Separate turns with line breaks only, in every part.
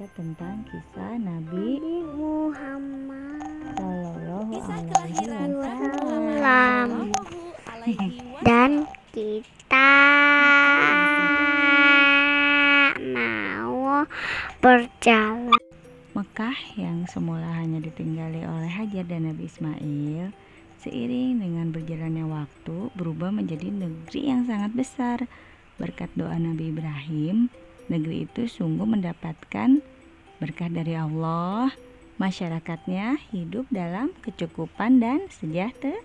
cerita tentang kisah Nabi
Muhammad
Sallallahu
Kisah
Alaihi
kelahiran Nabi Muhammad
Wasallam.
Sallallahu Alaihi
Dan
Wasallam.
kita mau berjalan.
Mekah yang semula hanya ditinggali oleh Hajar dan Nabi Ismail, seiring dengan berjalannya waktu berubah menjadi negeri yang sangat besar. Berkat doa Nabi Ibrahim, negeri itu sungguh mendapatkan berkah dari Allah. Masyarakatnya hidup dalam kecukupan dan sejahtera.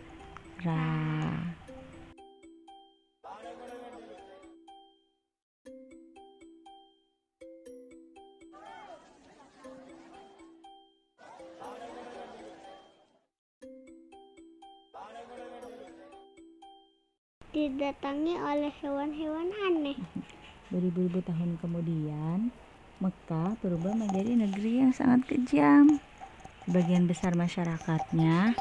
Didatangi oleh hewan-hewan aneh.
Beribu-ribu tahun kemudian, Mekah berubah menjadi negeri yang sangat kejam. Sebagian besar masyarakatnya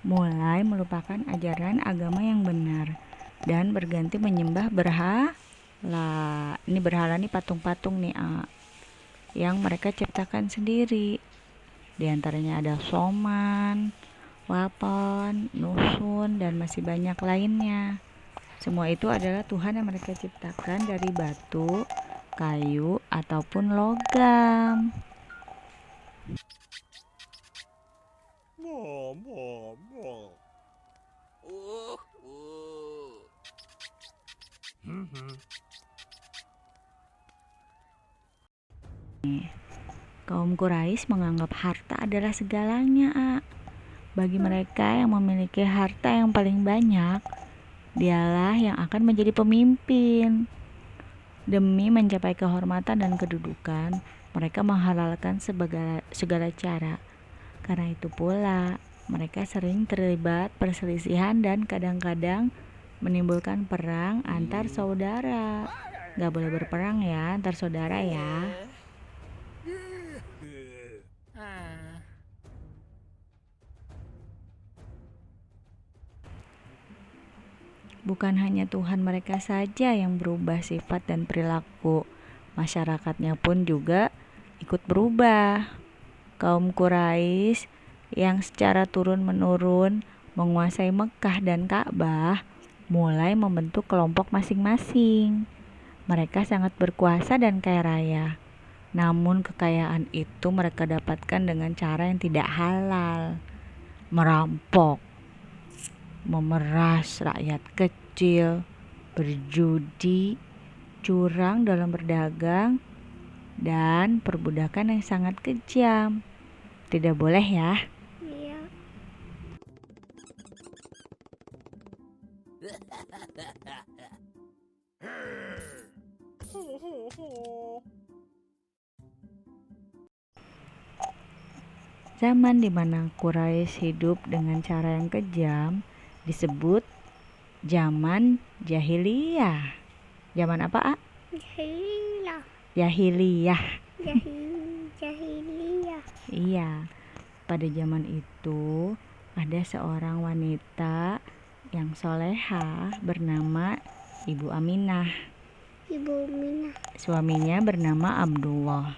mulai melupakan ajaran agama yang benar dan berganti menyembah berhala. Ini berhala nih patung-patung nih yang mereka ciptakan sendiri. Di antaranya ada Soman, Wapon, Nusun, dan masih banyak lainnya. Semua itu adalah Tuhan yang mereka ciptakan dari batu, kayu, ataupun logam. Kaum Quraisy menganggap harta adalah segalanya. Bagi mereka yang memiliki harta yang paling banyak, dialah yang akan menjadi pemimpin. Demi mencapai kehormatan dan kedudukan, mereka menghalalkan segala cara. Karena itu pula, mereka sering terlibat perselisihan dan kadang-kadang menimbulkan perang antar saudara. Gak boleh berperang ya antar saudara ya. Bukan hanya Tuhan mereka saja yang berubah sifat dan perilaku, masyarakatnya pun juga ikut berubah. Kaum Quraisy yang secara turun-menurun menguasai Mekah dan Ka'bah mulai membentuk kelompok masing-masing. Mereka sangat berkuasa dan kaya raya. Namun kekayaan itu mereka dapatkan dengan cara yang tidak halal. Merampok, memeras rakyat kecil, berjudi, curang dalam berdagang, dan perbudakan yang sangat kejam. Tidak boleh ya.
Iya.
Zaman di mana Quraisy hidup dengan cara yang kejam disebut zaman jahiliyah. Zaman apa, A?
Jahiliyah.
Jahiliyah.
Jahiliyah.
Iya. Pada zaman itu ada seorang wanita yang solehah bernama Ibu Aminah.
Ibu Minah.
Suaminya bernama Abdullah.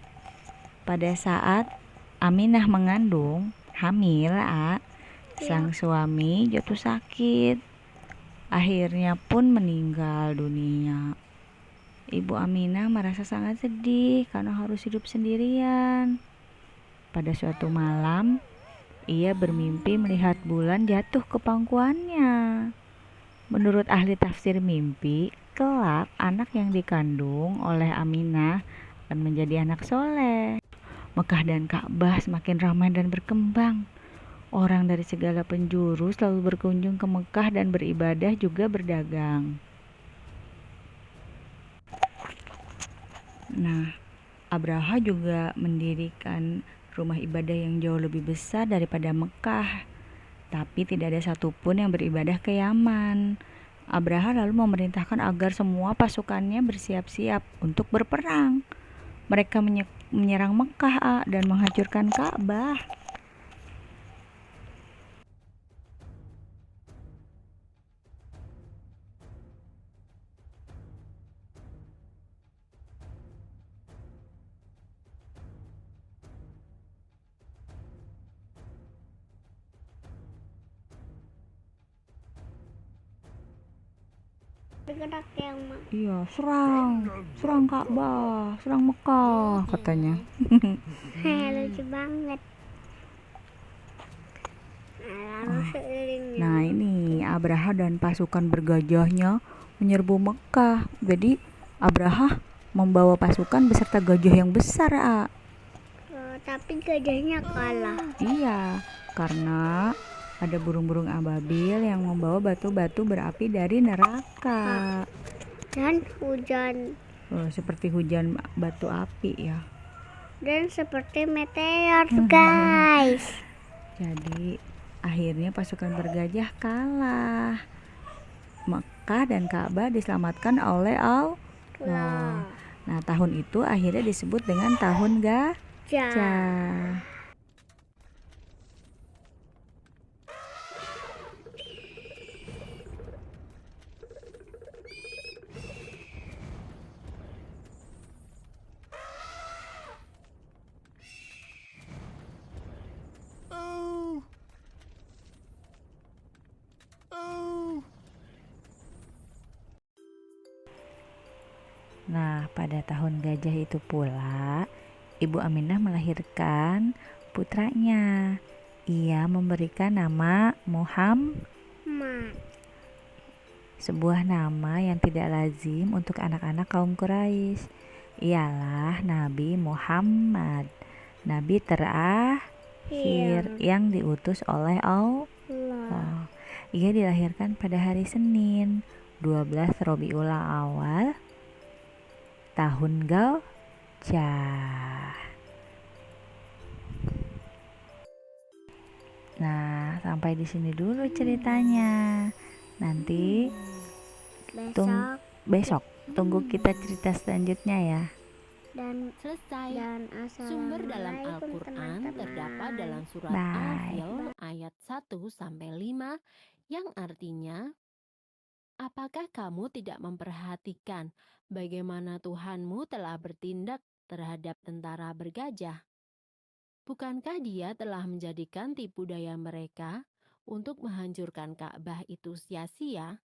Pada saat Aminah mengandung, hamil, sang suami jatuh sakit. Akhirnya pun meninggal dunia. Ibu Aminah merasa sangat sedih karena harus hidup sendirian. Pada suatu malam, ia bermimpi melihat bulan jatuh ke pangkuannya. Menurut ahli tafsir mimpi, kelak anak yang dikandung oleh Aminah akan menjadi anak soleh. Mekah dan Ka'bah semakin ramai dan berkembang. Orang dari segala penjuru selalu berkunjung ke Mekah dan beribadah juga berdagang. Nah, Abraha juga mendirikan rumah ibadah yang jauh lebih besar daripada Mekah. Tapi tidak ada satupun yang beribadah ke Yaman. Abraha lalu memerintahkan agar semua pasukannya bersiap-siap untuk berperang. Mereka menyerang Mekah dan menghancurkan Ka'bah.
Bergerak yang
Iya, serang Ka'bah, serang Mekah katanya.
lucu banget. Lalu seiringnya
Nah, ini Abraha dan pasukan bergajahnya menyerbu Mekah. Jadi Abraha membawa pasukan beserta gajah yang besar,
tapi gajahnya kalah
Iya, karena ada burung-burung ababil yang membawa batu-batu berapi dari neraka.
dan hujan
Seperti hujan batu api ya.
dan seperti meteor guys.
Jadi akhirnya pasukan bergajah kalah. Mekah dan Ka'bah diselamatkan oleh Allah. Nah, tahun itu akhirnya disebut dengan tahun gajah. Nah, pada tahun gajah itu pula, Ibu Aminah melahirkan putranya. Ia memberikan nama Muhammad, sebuah nama yang tidak lazim untuk anak-anak kaum Quraisy. Ialah Nabi Muhammad, Nabi terakhir yang diutus oleh Allah. Ia dilahirkan pada hari Senin, 12 Rabiul Awal, tahun gajah. Nah, sampai di sini dulu ceritanya. Nanti besok tunggu kita cerita selanjutnya ya.
Dan
Selesai.
assalamualaikum
Sumber dalam Al-Quran
teman-teman.
terdapat dalam surat
Bye.
Al-Fil ayat 1-5 yang artinya, apakah kamu tidak memperhatikan bagaimana Tuhanmu telah bertindak terhadap tentara bergajah? Bukankah Dia telah menjadikan tipu daya mereka untuk menghancurkan Ka'bah itu sia-sia?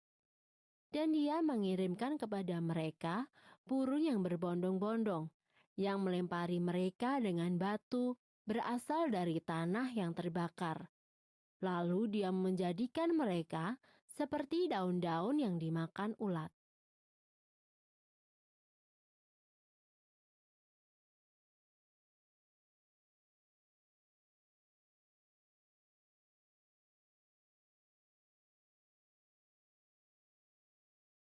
Dan Dia mengirimkan kepada mereka burung yang berbondong-bondong, yang melempari mereka dengan batu berasal dari tanah yang terbakar. Lalu Dia menjadikan mereka seperti daun-daun yang dimakan ulat.